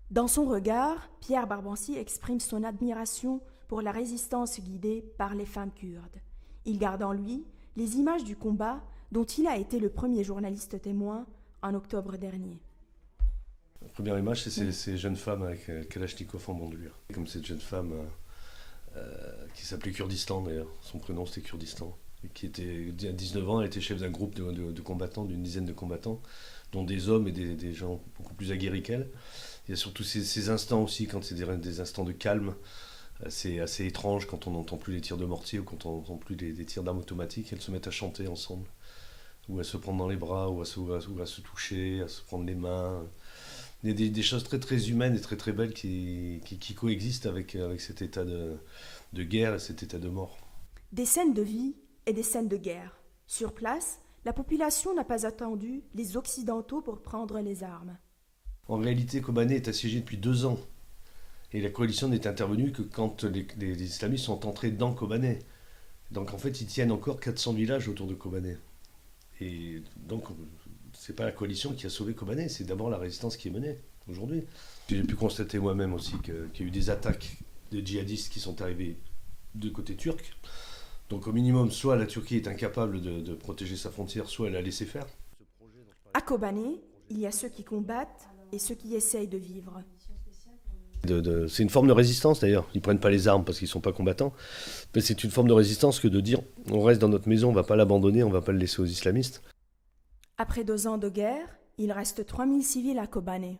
Dans son regard, Pierre Barbancy exprime son admiration pour la résistance guidée par les femmes kurdes. Il garde en lui les images du combat dont il a été le premier journaliste témoin en octobre dernier. La première image, c'est ces jeunes femmes avec Kalachnikov en bandoulière. Comme cette jeune femme qui s'appelait Kurdistan d'ailleurs, son prénom c'était Kurdistan, et qui était à 19 ans, elle était chef d'un groupe de combattants, d'une dizaine de combattants, dont des hommes et des gens beaucoup plus aguerris qu'elle. Il y a surtout ces instants aussi, quand c'est des instants de calme, c'est assez étrange quand on n'entend plus les tirs de mortier ou quand on n'entend plus des tirs d'armes automatiques, elles se mettent à chanter ensemble, ou à se prendre dans les bras, ou à se toucher, à se prendre les mains. Il y a des choses très très humaines et très très belles qui coexistent avec cet état de guerre et cet état de mort. Des scènes de vie et des scènes de guerre. Sur place, la population n'a pas attendu les Occidentaux pour prendre les armes. En réalité, Kobané est assiégé depuis 2 ans. Et la coalition n'est intervenue que quand les islamistes sont entrés dans Kobané. Donc en fait, ils tiennent encore 400 villages autour de Kobané. Et donc, c'est pas la coalition qui a sauvé Kobané, c'est d'abord la résistance qui est menée aujourd'hui. J'ai pu constater moi-même aussi qu'il y a eu des attaques de djihadistes qui sont arrivés du côté turc. Donc au minimum, soit la Turquie est incapable de protéger sa frontière, soit elle a laissé faire. À Kobané, il y a ceux qui combattent et ceux qui essayent de vivre. C'est une forme de résistance d'ailleurs. Ils ne prennent pas les armes parce qu'ils ne sont pas combattants. Mais c'est une forme de résistance que de dire on reste dans notre maison, on ne va pas l'abandonner, on ne va pas le laisser aux islamistes. Après 2 ans de guerre, il reste 3000 civils à Kobané.